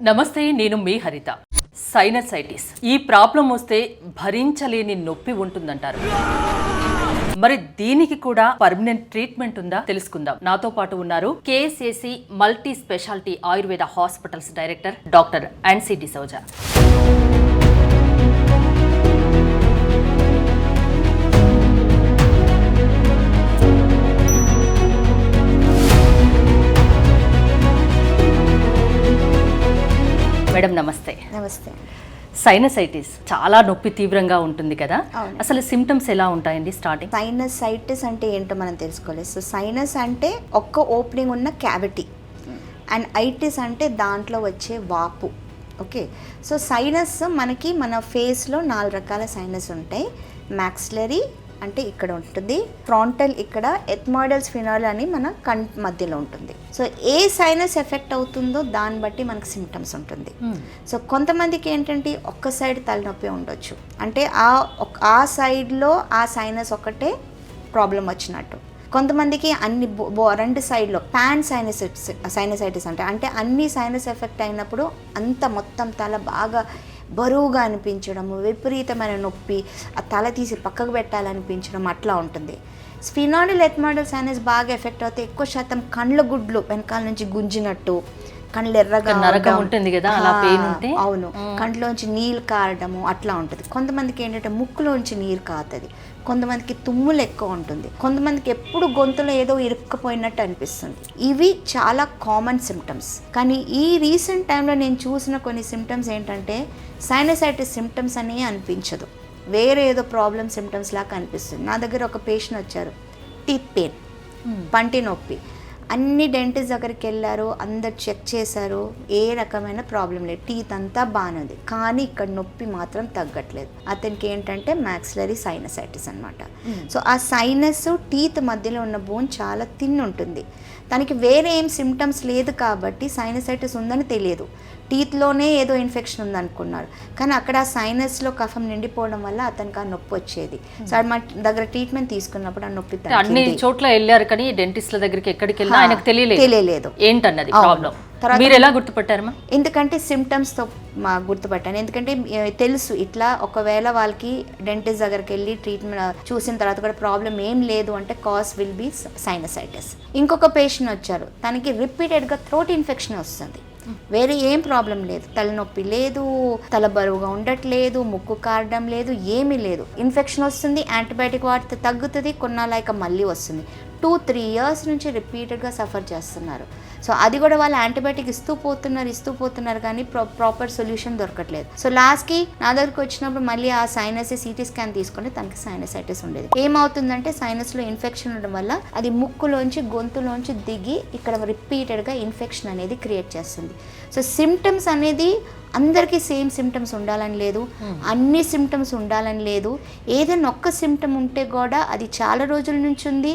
నమస్తే, నేను మీ హరిత. సైనసైటిస్ ఈ ప్రాబ్లం వస్తే భరించలేని నొప్పి ఉంటుందంటారు. మరి దీనికి కూడా పర్మనెంట్ ట్రీట్మెంట్ ఉందా తెలుసుకుందాం. నాతో పాటు ఉన్నారు KSAC multi speciality Ayurveda hospitals director doctor Ancy D'Souza. Madam నమస్తే. నమస్తే. సైనసైటిస్ చాలా నొప్పి తీవ్రంగా ఉంటుంది కదా, అసలు సిమ్టమ్స్ ఎలా ఉంటాయండి స్టార్టింగ్? సైనసైటిస్ అంటే ఏంటో మనం తెలుసుకోలేదు. సో సైనస్ అంటే ఒక్క ఓపెనింగ్ ఉన్న క్యావిటీ అండ్ ఐటిస్ అంటే దాంట్లో వచ్చే వాపు. ఓకే, సో సైనస్ మనకి మన ఫేస్లో 4 రకాల సైనస్ ఉంటాయి. మ్యాక్సిలరీ అంటే ఇక్కడ ఉంటుంది, ఫ్రాంటల్ ఇక్కడ, ఎథ్మాయిడల్ స్ఫినాల్ అని మన మధ్యలో ఉంటుంది. సో ఏ సైనస్ ఎఫెక్ట్ అవుతుందో దాన్ని బట్టి మనకు సిమ్టమ్స్ ఉంటుంది. సో కొంతమందికి ఏంటంటే ఒక్క సైడ్ తలనొప్పి ఉండొచ్చు, అంటే ఆ సైడ్లో ఆ సైనస్ ఒకటే ప్రాబ్లం వచ్చినట్టు. కొంతమందికి అన్ని 2 సైడ్లో సైనసైటిస్ అంటే అన్ని సైనస్ ఎఫెక్ట్ అయినప్పుడు అంత మొత్తం తల బాగా బరువుగా అనిపించడము, విపరీతమైన నొప్పి, ఆ తల తీసి పక్కకు పెట్టాలనిపించడం అట్లా ఉంటుంది. స్ఫినాయిడల్ ఎథ్మాయిడల్ సైనస్ బాగా ఎఫెక్ట్ అవుతే ఎక్కువ శాతం కండ్ల గుడ్లు వెనకాల నుంచి గుంజినట్టు, కళ్ళు ఎర్రగా ఉంటుంది కదా, అలా పెయిన్ ఉంటే అవును, కంట్లోంచి నీళ్ళు కారడము అట్లా ఉంటుంది. కొంతమందికి ఏంటంటే ముక్కులోంచి నీరు కారుతుంది, కొంతమందికి తుమ్ములు ఎక్కువ ఉంటుంది, కొంతమందికి ఎప్పుడు గొంతులో ఏదో ఇరుక్కుపోయినట్టు అనిపిస్తుంది. ఇవి చాలా కామన్ సిమ్టమ్స్. కానీ ఈ రీసెంట్ టైంలో నేను చూసిన కొన్ని సిమ్టమ్స్ ఏంటంటే సైనసైటిస్ సిమ్టమ్స్ అని అనిపించదు, వేరే ఏదో ప్రాబ్లమ్ సిమ్టమ్స్ లాగా అనిపిస్తుంది. నా దగ్గర ఒక పేషెంట్ వచ్చారు, టీత్ పెయిన్, పంటి నొప్పి, అన్ని డెంటిస్ట్ దగ్గరికి వెళ్ళారు, అందరు చెక్ చేశారు, ఏ రకమైన ప్రాబ్లం లేదు, టీత్ అంతా బాగానే ఉంది, కానీ ఇక్కడ నొప్పి మాత్రం తగ్గట్లేదు. అతనికి ఏంటంటే మ్యాక్సిలరీ సైనసైటిస్ అనమాట. సో ఆ సైనస్ టీత్ మధ్యలో ఉన్న బోన్ చాలా థిన్ ఉంటుంది. తనకి వేరే ఏం సిమ్టమ్స్ లేదు కాబట్టి సైనసైటిస్ ఉందని తెలియదు, టీత్లోనే ఏదో ఇన్ఫెక్షన్ ఉందనుకున్నారు. కానీ అక్కడ ఆ సైనస్లో కఫం నిండిపోవడం వల్ల అతనికి ఆ నొప్పి వచ్చేది. సో మా దగ్గర ట్రీట్మెంట్ తీసుకున్నప్పుడు ఆ నొప్పి అన్ని చోట్ల వెళ్ళారు, కానీ డెంటిస్ట్ల దగ్గరికి ఎక్కడికి వెళ్ళినా ఆయనకు తెలియలేదు ఏంటన్నది ప్రాబ్లం. మీరు ఎలా గుర్తుపట్టారమ్మా? ఎందుకంటే సిమ్టమ్స్తో గుర్తుపట్టాను. ఎందుకంటే తెలుసు ఇట్లా ఒకవేళ వాళ్ళకి డెంటిస్ట్ దగ్గరికి వెళ్ళి ట్రీట్మెంట్ చూసిన తర్వాత కూడా ప్రాబ్లం ఏం లేదు అంటే కాజ్ విల్ బి సైనసైటిస్. ఇంకొక పేషెంట్ వచ్చారు, తనకి రిపీటెడ్గా థ్రోట్ ఇన్ఫెక్షన్ వస్తుంది, వేరే ఏం ప్రాబ్లం లేదు, తలనొప్పి లేదు, తల బరువుగా ఉండట్లేదు, ముక్కు కారడం లేదు, ఏమీ లేదు. ఇన్ఫెక్షన్ వస్తుంది, యాంటీబయాటిక్ వాడితే తగ్గుతుంది, కొన్నాళ్ళక మళ్ళీ వస్తుంది. 2-3 years నుంచి రిపీటెడ్గా సఫర్ చేస్తున్నారు. సో అది కూడా వాళ్ళు యాంటీబయాటిక్ ఇస్తూ పోతున్నారు కానీ ప్రాపర్ సొల్యూషన్ దొరకట్లేదు. సో లాస్ట్కి నా దగ్గరికి వచ్చినప్పుడు మళ్ళీ ఆ సైనస్ సిటీ స్కాన్ తీసుకుంటే తనకి సైనసైటిస్ ఉండేది. ఏమవుతుందంటే సైనస్లో ఇన్ఫెక్షన్ ఉండడం వల్ల అది ముక్కులోంచి గొంతులోంచి దిగి ఇక్కడ రిపీటెడ్గా ఇన్ఫెక్షన్ అనేది క్రియేట్ చేస్తుంది. సో సిమ్టమ్స్ అనేది అందరికీ సేమ్ సిమ్టమ్స్ ఉండాలని లేదు, అన్ని సిమ్టమ్స్ ఉండాలని లేదు. ఏదైనా ఒక్క సిమ్టమ్ ఉంటే కూడా అది చాలా రోజుల నుంచి ఉంది,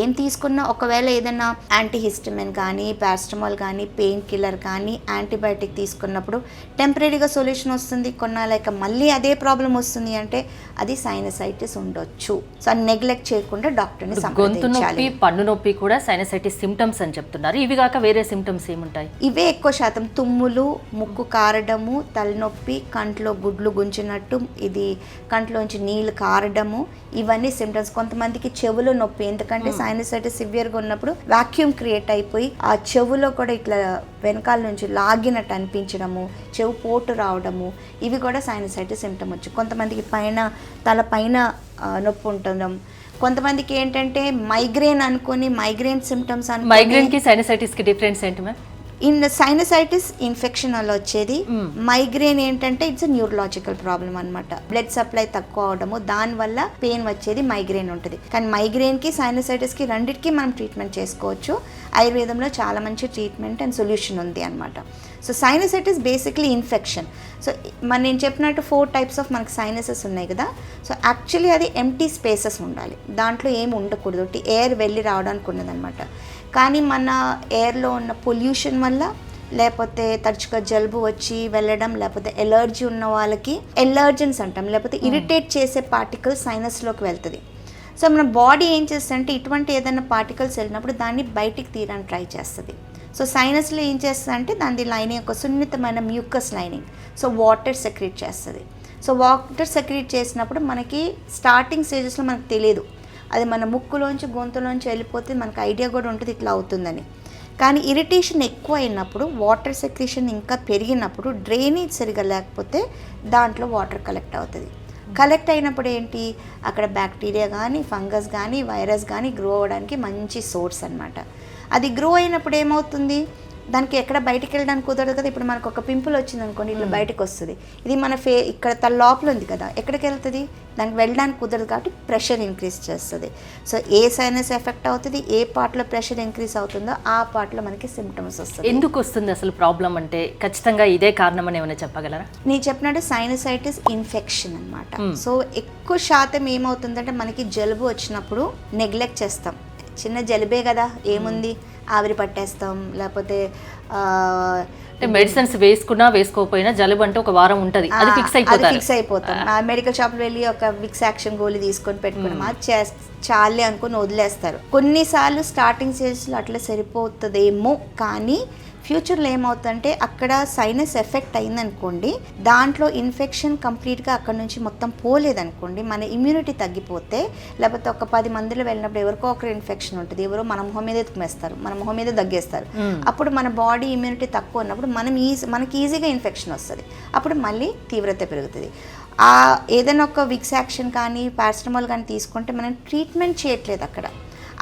ఏం తీసుకున్నా ఒకవేళ ఏదైనా యాంటీహిస్టమిన్ కానీ, పారాసిటమాల్ కానీ, పెయిన్ కిల్లర్ కానీ, యాంటీబయాటిక్ తీసుకున్నప్పుడు టెంపరీగా సొల్యూషన్ వస్తుంది, కొన్నాళ్ళక మళ్ళీ అదే ప్రాబ్లం వస్తుంది అంటే అది సైనసైటిస్ ఉండొచ్చు. సో నెగ్లెక్ట్ చేయకుండా డాక్టర్ని సంప్రదించాలి. గొంతు నొప్పి, పన్ను నొప్పి కూడా సైనసైటిస్ సిమ్టమ్స్ అని చెప్తున్నారు. ఇవి కాక వేరే సిమ్టమ్స్ ఏముంటాయి? ఇవే ఎక్కువ శాతం, తుమ్ములు, ముక్కు కారడము, తలనొప్పి, కంట్లో గుడ్లు గుంజినట్టు, ఇది కంట్లోంచి నీళ్ళు కారడము, ఇవన్నీ సిమ్టమ్స్. కొంతమందికి చెవులో నొప్పి, ఎందుకంటే సైనసైటిస్ సివియర్గా ఉన్నప్పుడు వాక్యూమ్ క్రియేట్ అయిపోయి ఆ చెవులో కూడా ఇట్లా వెనకాల నుంచి లాగినట్టు అనిపించడము, చెవు పోటు రావడము, ఇవి కూడా సైనసైటిస్ సిమ్టమ్ వచ్చు. కొంతమందికి తల పైన నొప్పి ఉండడం, కొంతమందికి ఏంటంటే మైగ్రేన్ అనుకొని మైగ్రేన్ సిమ్టమ్స్ అనుకొని. మైగ్రేన్కి సైనసైటిస్కి డిఫరెన్స్ ఏంటి మ్యామ్? సైనసైటిస్ ఇన్ఫెక్షన్ వల్ల వచ్చేది, మైగ్రేన్ ఏంటంటే ఇట్స్ న్యూరలాజికల్ ప్రాబ్లం అనమాట. బ్లడ్ సప్లై తక్కువ అవడము, దానివల్ల పెయిన్ వచ్చేది మైగ్రేన్ ఉంటుంది. కానీ మైగ్రేన్కి సైనసైటిస్కి రెండింటికి మనం ట్రీట్మెంట్ చేసుకోవచ్చు. ఆయుర్వేదంలో చాలా మంచి ట్రీట్మెంట్ అండ్ సొల్యూషన్ ఉంది అనమాట. So sinusitis basically infection. So నేను చెప్పినట్టు 4 types ఆఫ్ మనకి సైనసెస్ ఉన్నాయి కదా. సో యాక్చువల్లీ అది ఎంటీ స్పేసెస్ ఉండాలి, దాంట్లో ఏమి ఉండకూడదు, ఎయిర్ వెళ్ళి రావడానికి ఉన్నదనమాట. కానీ మన ఎయిర్లో ఉన్న పొల్యూషన్ వల్ల, లేకపోతే తరచుగా జలుబు వచ్చి వెళ్ళడం, లేకపోతే ఎలర్జీ ఉన్న వాళ్ళకి ఎలర్జెన్స్ అంటాం, లేకపోతే ఇరిటేట్ చేసే పార్టికల్స్ సైనస్లోకి వెళ్తుంది. సో మన బాడీ ఏం చేస్తుందంటే ఇటువంటి ఏదైనా పార్టికల్స్ వెళ్ళినప్పుడు దాన్ని బయటికి తీయడానికి ట్రై చేస్తుంది. సో సైనస్లో ఏం చేస్తుంది అంటే దాని లైనింగ్ ఒక సున్నితమైన mucus lining, so water secrete చేస్తుంది. సో వాటర్ సెక్రీట్ చేసినప్పుడు మనకి స్టార్టింగ్ స్టేజెస్లో మనకు తెలియదు, అది మన ముక్కులోంచి గొంతులోంచి వెళ్ళిపోతే మనకు ఐడియా కూడా ఉంటుంది ఇట్లా అవుతుందని. కానీ ఇరిటేషన్ ఎక్కువ అయినప్పుడు, వాటర్ సెక్రీషన్ ఇంకా పెరిగినప్పుడు, డ్రైనేజ్ సరిగా లేకపోతే దాంట్లో వాటర్ కలెక్ట్ అవుతుంది. కలెక్ట్ అయినప్పుడు ఏంటి, అక్కడ బ్యాక్టీరియా కానీ ఫంగస్ కానీ వైరస్ కానీ గ్రో అవ్వడానికి మంచి సోర్స్ అనమాట. అది గ్రో అయినప్పుడు ఏమవుతుంది, దానికి ఎక్కడ బయటికి వెళ్ళడానికి కుదరదు కదా. ఇప్పుడు మనకు ఒక పింపుల్ వచ్చింది అనుకోండి, ఇట్లా బయటకు వస్తుంది. ఇది మన ఇక్కడ తల లోపల ఉంది కదా, ఎక్కడికి వెళ్తుంది, దానికి వెళ్ళడానికి కుదరదు కాబట్టి ప్రెషర్ ఇంక్రీజ్ చేస్తుంది. సో ఏ సైనస్ ఎఫెక్ట్ అవుతుంది, ఏ పార్ట్లో ప్రెషర్ ఇంక్రీజ్ అవుతుందో ఆ పార్ట్లో మనకి సిమ్టమ్స్ వస్తుంది. ఎందుకు వస్తుంది అసలు ప్రాబ్లం అంటే ఖచ్చితంగా ఇదే కారణం అని ఏమైనా చెప్పగలరా? నేను చెప్పినట్టు సైనసైటిస్ ఇన్ఫెక్షన్ అనమాట. సో ఎక్కువ శాతం ఏమవుతుందంటే మనకి జలుబు వచ్చినప్పుడు నెగ్లెక్ట్ చేస్తాం. చిన్న జలుబే కదా ఏముంది, ఆవిరి పట్టేస్తాం, లేకపోతే మెడిసిన్స్ వేసుకున్నా వేసుకోకపోయినా జలుబు అంటే ఒక వారం ఉంటుంది, అది ఫిక్స్ అయిపోతాం. మెడికల్ షాప్లో వెళ్ళి ఒక విక్స్ యాక్షన్ గోళీ తీసుకొని పెట్టుకున్నాం, అది చాలే అనుకుని వదిలేస్తారు. కొన్నిసార్లు స్టార్టింగ్ స్టేజ్లో అట్లా సరిపోతుందేమో, కానీ ఫ్యూచర్లో ఏమవుతుందంటే అక్కడ సైనస్ ఎఫెక్ట్ అయిందనుకోండి, దాంట్లో ఇన్ఫెక్షన్ కంప్లీట్గా అక్కడ నుంచి మొత్తం పోలేదనుకోండి, మన ఇమ్యూనిటీ తగ్గిపోతే, లేకపోతే ఒక 10 మందిలో వెళ్ళినప్పుడు ఎవరికో ఒకరు ఇన్ఫెక్షన్ ఉంటుంది, ఎవరో మన మొహం మీద ఎత్తుకుమేస్తారు, మన మొహం మీద దగ్గేస్తారు. అప్పుడు మన బాడీ ఇమ్యూనిటీ తక్కువ ఉన్నప్పుడు మనకి ఈజీగా ఇన్ఫెక్షన్ వస్తుంది, అప్పుడు మళ్ళీ తీవ్రత పెరుగుతుంది. ఏదైనా ఒక విక్స్ యాక్షన్ కానీ పారాసిటమాల్ కానీ తీసుకుంటే మనం ట్రీట్మెంట్ చేయట్లేదు, అక్కడ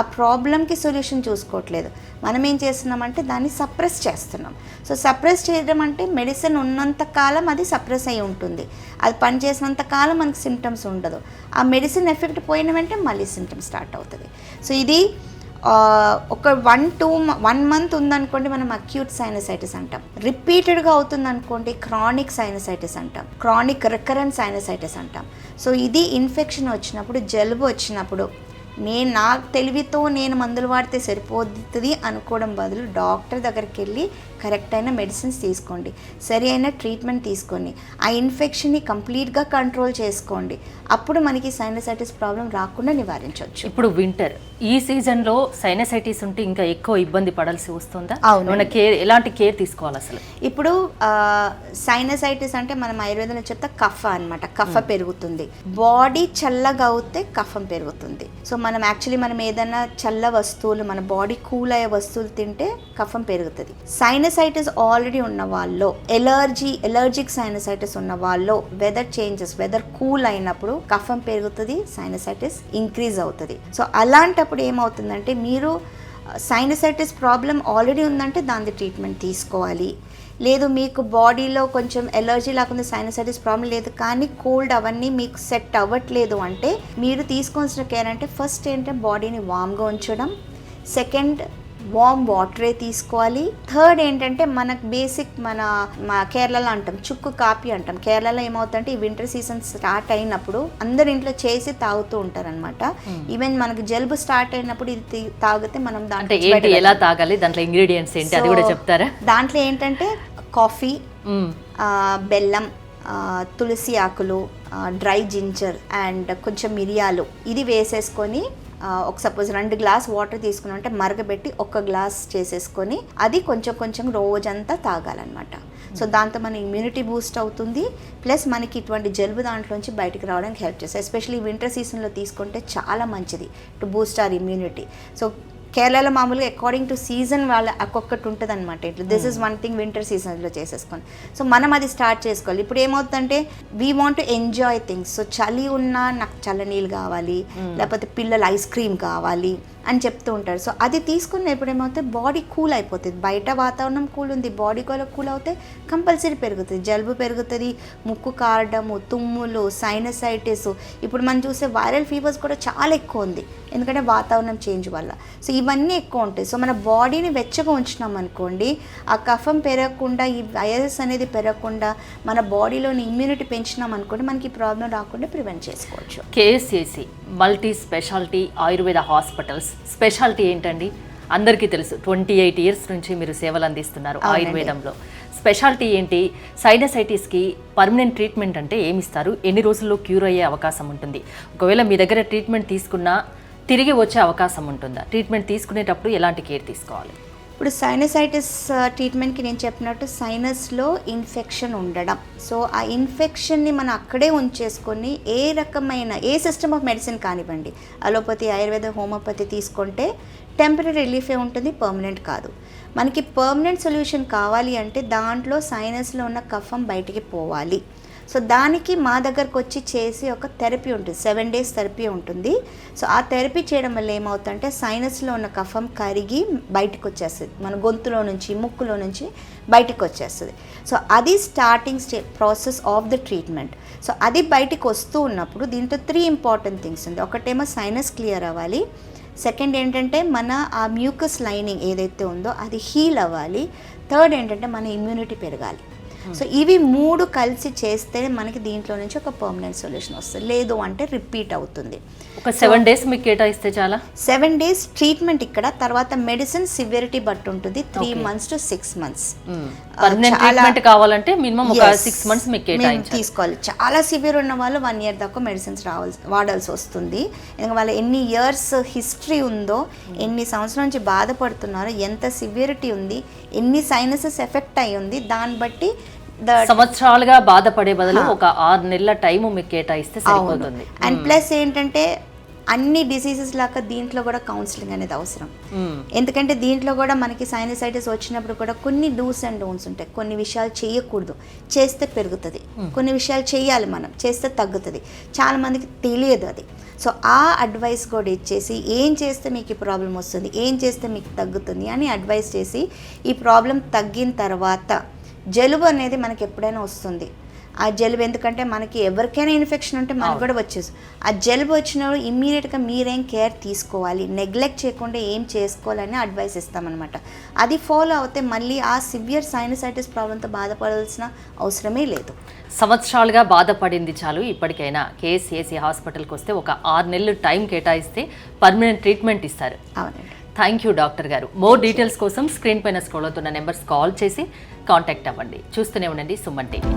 ఆ ప్రాబ్లంకి సొల్యూషన్ చూసుకోవట్లేదు. మనం ఏం చేస్తున్నామంటే దాన్ని సప్రెస్ చేస్తున్నాం. సో సప్రెస్ చేయడం అంటే మెడిసిన్ ఉన్నంత కాలం అది సప్రెస్ అయి ఉంటుంది, అది పనిచేసినంత కాలం మనకి సిమ్టమ్స్ ఉండదు. ఆ మెడిసిన్ ఎఫెక్ట్ పోయిన వెంటనే మళ్ళీ సిమ్టమ్స్ స్టార్ట్ అవుతుంది. సో ఇది ఒక 1 మంత్ ఉందనుకోండి మనం అక్యూట్ సైనసైటిస్ అంటాం. రిపీటెడ్గా అవుతుంది అనుకోండి క్రానిక్ సైనసైటిస్ అంటాం, క్రానిక్ రికరెంట్ సైనసైటిస్ అంటాం. సో ఇది ఇన్ఫెక్షన్ వచ్చినప్పుడు, జలుబు వచ్చినప్పుడు నా తెలివితో నేను మందులు వాడితే సరిపోతుంది అనుకోవడం బదులు డాక్టర్ దగ్గరికి వెళ్ళి కరెక్ట్ అయిన మెడిసిన్స్ తీసుకోండి, సరి అయిన ట్రీట్మెంట్ తీసుకోండి, ఆ ఇన్ఫెక్షన్ని కంప్లీట్గా కంట్రోల్ చేసుకోండి. అప్పుడు మనకి సైనసైటిస్ ప్రాబ్లం రాకుండా నివారించవచ్చు. ఇప్పుడు వింటర్ ఈ సీజన్లో సైనసైటిస్ ఉంటే ఇంకా ఎక్కువ ఇబ్బంది పడాల్సి వస్తుందా? అవును. మన కేర్ ఎలాంటి కేర్ తీసుకోవాలి అసలు? ఇప్పుడు సైనసైటిస్ అంటే మనం ఆయుర్వేదంలో చెప్తే కఫ అనమాట, కఫ పెరుగుతుంది. బాడీ చల్లగా అవుతే కఫం పెరుగుతుంది. సో మనం ఏదైనా చల్ల వస్తువులు, మన బాడీ కూల్ అయ్యే వస్తువులు తింటే కఫం పెరుగుతుంది. సైనసైటిస్ ఆల్రెడీ ఉన్న వాళ్ళు, ఎలర్జిక్ సైనసైటిస్ ఉన్న వాళ్ళు, వెదర్ కూల్ అయినప్పుడు కఫం పెరుగుతుంది, సైనసైటిస్ ఇంక్రీజ్ అవుతుంది. సో అలాంటప్పుడు ఏమవుతుందంటే మీరు సైనసైటిస్ ప్రాబ్లం ఆల్రెడీ ఉందంటే దాని ట్రీట్మెంట్ తీసుకోవాలి. లేదు మీకు బాడీలో కొంచెం ఎలర్జీ లేకుండా సైనసైటిస్ ప్రాబ్లం లేదు కానీ కోల్డ్ అవన్నీ మీకు సెట్ అవ్వట్లేదు అంటే మీరు తీసుకోవాల్సిన కేర్ అంటే ఫస్ట్ ఏంటంటే బాడీని వామ్గా ఉంచడం, సెకండ్ వామ్ వాటరే తీసుకోవాలి, థర్డ్ ఏంటంటే మనకు బేసిక్ మా కేరళలో అంటాం చుక్కు కాపీ అంటాం. కేరళలో ఏమవుతుందంటే ఈ వింటర్ సీజన్ స్టార్ట్ అయినప్పుడు అందరి ఇంట్లో చేసి తాగుతూ ఉంటారనమాట. ఈవెన్ మనకు జలుబు స్టార్ట్ అయినప్పుడు ఇది తాగితే మనం దాంట్లో ఎలా తాగాలి, దాంట్లో ఇంగ్రీడియంట్స్ ఏంటి అది కూడా చెప్తారా? దాంట్లో ఏంటంటే కాఫీ, బెల్లం, తులసి ఆకులు, డ్రై జింజర్ అండ్ కొంచెం మిరియాలు ఇది వేసేసుకొని ఒక సపోజ్ 2 గ్లాస్ వాటర్ తీసుకున్నాం అంటే మరగబెట్టి 1 గ్లాస్ చేసేసుకొని అది కొంచెం రోజంతా తాగాలన్నమాట. సో దాంతో మన ఇమ్యూనిటీ బూస్ట్ అవుతుంది, ప్లస్ మనకి ఇటువంటి జలుబు దాంట్లోంచి బయటికి రావడానికి హెల్ప్ చేస్తుంది. ఎస్పెషల్లీ వింటర్ సీజన్లో తీసుకుంటే చాలా మంచిది to Boost hour immunity. So కేరళలో మామూలుగా అకార్డింగ్ టు సీజన్ వాళ్ళ ఒక్కొక్కటి ఉంటుంది అనమాట. ఇట్లా this is one thing winter సీజన్లో చేసేసుకొని సో మనం అది స్టార్ట్ చేసుకోవాలి. ఇప్పుడు ఏమవుతుందంటే we want to enjoy things. So చలి ఉన్నా నాకు చల్లనీళ్ళు కావాలి, లేకపోతే పిల్లలు ఐస్ క్రీమ్ కావాలి అని చెప్తూ ఉంటారు. సో అది తీసుకున్నప్పుడు ఏమవుతుంది బాడీ కూల్ అయిపోతుంది. బయట వాతావరణం కూల్ ఉంది, బాడీ కూడా కూల్ అవుతే కంపల్సరీ పెరుగుతుంది, జలుబు పెరుగుతుంది, ముక్కు కారడము, తుమ్ములు, సైనసైటిస్. ఇప్పుడు మనం చూసే వైరల్ ఫీవర్స్ కూడా చాలా ఎక్కువ ఉంది ఎందుకంటే వాతావరణం చేంజ్ వల్ల. సో ఇవన్నీ ఎక్కువ ఉంటాయి. సో మన బాడీని వెచ్చగా ఉంచినాం అనుకోండి, ఆ కఫం పెరగకుండా, ఈ వైరస్ అనేది పెరగకుండా మన బాడీలోని ఇమ్యూనిటీ పెంచినాం అనుకోండి, మనకి ఈ ప్రాబ్లం రాకుండా ప్రివెంట్ చేసుకోవచ్చు. KSAC multi speciality Ayurveda hospitals speciality ఏంటండి? అందరికీ తెలుసు 28 ఇయర్స్ నుంచి మీరు సేవలు అందిస్తున్నారు ఆయుర్వేదంలో. స్పెషాలిటీ ఏంటి? సైనసైటిస్కి పర్మనెంట్ ట్రీట్మెంట్ అంటే ఏమిస్తారు? ఎన్ని రోజుల్లో క్యూర్ అయ్యే అవకాశం ఉంటుంది? ఒకవేళ మీ దగ్గర ట్రీట్మెంట్ తీసుకున్నా తిరిగి వచ్చే అవకాశం ఉంటుందా? ట్రీట్మెంట్ తీసుకునేటప్పుడు ఎలాంటి కేర్ తీసుకోవాలి? ఇప్పుడు సైనసైటిస్ ట్రీట్మెంట్కి నేను చెప్పినట్టు సైనస్లో ఇన్ఫెక్షన్ ఉండడం. సో ఆ ఇన్ఫెక్షన్ని మనం అక్కడే ఉంచేసుకొని ఏ సిస్టమ్ ఆఫ్ మెడిసిన్ కానివ్వండి, అలోపతి, ఆయుర్వేద, హోమియోపతి తీసుకుంటే టెంపరీ రిలీఫే ఉంటుంది, పర్మనెంట్ కాదు. మనకి పర్మనెంట్ సొల్యూషన్ కావాలి అంటే దాంట్లో సైనస్లో ఉన్న కఫం బయటికి పోవాలి. సో దానికి మా దగ్గరకు వచ్చి చేసి ఒక థెరపీ ఉంటుంది, 7 days థెరపీ ఉంటుంది. సో ఆ థెరపీ చేయడం వల్ల ఏమవుతుందంటే సైనస్లో ఉన్న కఫం కరిగి బయటకు వచ్చేస్తుంది, మన గొంతులో నుంచి, ముక్కులో నుంచి బయటకు వచ్చేస్తుంది. సో అది starting process of the treatment. So అది బయటకు వస్తూ ఉన్నప్పుడు దీంట్లో 3 ఇంపార్టెంట్ థింగ్స్ ఉంది. ఒకటేమో సైనస్ క్లియర్ అవ్వాలి, సెకండ్ ఏంటంటే మన ఆ మ్యూకస్ లైనింగ్ ఏదైతే ఉందో అది హీల్ అవ్వాలి, థర్డ్ ఏంటంటే మన ఇమ్యూనిటీ పెరగాలి. సో ఇవి 3 కలిసి చేస్తే మనకి దీంట్లో నుంచి ఒక పర్మనెంట్ సొల్యూషన్ వస్తుంది. లేదు అంటే రిపీట్ అవుతుంది. ఒక 7 days మీకు కేటాయిస్తే చాలా. 7 days ట్రీట్మెంట్ ఇక్కడ, తర్వాత మెడిసిన్ సివియరిటీ బట్టి ఉంటుంది, 3 months to 6 months. Permanent treatment కావాలంటే మినిమం ఒక 6 months మీకు కేటాయించాలి, తీసుకోవాలి. చాలా సివియర్ ఉన్న వాళ్ళు 1 year దాకా మెడిసిన్స్ వాడాల్సి వస్తుంది. ఎందుకంటే వాళ్ళ ఎన్ని ఇయర్స్ హిస్టరీ ఉందో, ఎన్ని సంవత్సరాల నుంచి బాధపడుతున్నారో, ఎంత సివియరిటీ ఉంది, ఎన్ని సైనసెస్ ఎఫెక్ట్ అయి ఉంది, దాన్ని బట్టి సంవత్సరాలుగా బాధపడే బదులు ఒక 6 నెలల టైం మీకు కేటాయిస్తే సరిపోతుంది. అండ్ ప్లస్ ఏంటంటే అన్ని డిసీజెస్ లాగా దీంట్లో కూడా కౌన్సిలింగ్ అనేది అవసరం. ఎందుకంటే దీంట్లో కూడా మనకి సైనసైటిస్ వచ్చినప్పుడు కూడా కొన్ని డూస్ అండ్ డోన్స్ ఉంటాయి. కొన్ని విషయాలు చేయకూడదు, చేస్తే పెరుగుతుంది. కొన్ని విషయాలు చేయాలి, మనం చేస్తే తగ్గుతుంది. చాలా మందికి తెలియదు అది. సో ఆ అడ్వైస్ కూడా ఇచ్చేసి ఏం చేస్తే మీకు ఈ ప్రాబ్లం వస్తుంది, ఏం చేస్తే మీకు తగ్గుతుంది అని అడ్వైస్ చేసి, ఈ ప్రాబ్లం తగ్గిన తర్వాత జలుబు అనేది మనకి ఎప్పుడైనా వస్తుంది. ఆ జలుబు ఎందుకంటే మనకి ఎవరికైనా ఇన్ఫెక్షన్ ఉంటే మనకు కూడా వచ్చేసి, ఆ జలుబు వచ్చినప్పుడు ఇమ్మీడియట్గా మీరేం కేర్ తీసుకోవాలి, నెగ్లెక్ట్ చేయకుండా ఏం చేసుకోవాలని అడ్వైస్ ఇస్తామన్నమాట. అది ఫాలో అవుతే మళ్ళీ ఆ సివియర్ సైనసైటిస్ ప్రాబ్లంతో బాధపడాల్సిన అవసరమే లేదు. సంవత్సరాలుగా బాధపడింది చాలు, ఇప్పటికైనా కేఎస్సిఎసి హాస్పిటల్కి వస్తే ఒక 6 నెలలు టైం కేటాయిస్తే పర్మనెంట్ ట్రీట్మెంట్ ఇస్తారు. అవునండి. థ్యాంక్ యూ డాక్టర్ గారు. మోర్ డీటెయిల్స్ కోసం స్క్రీన్ పైన స్క్రోల్ అవుతున్న నెంబర్స్ కాల్ చేసి కాంటాక్ట్ అవ్వండి. చూస్తూనే ఉండండి సుమన్ టీవీ.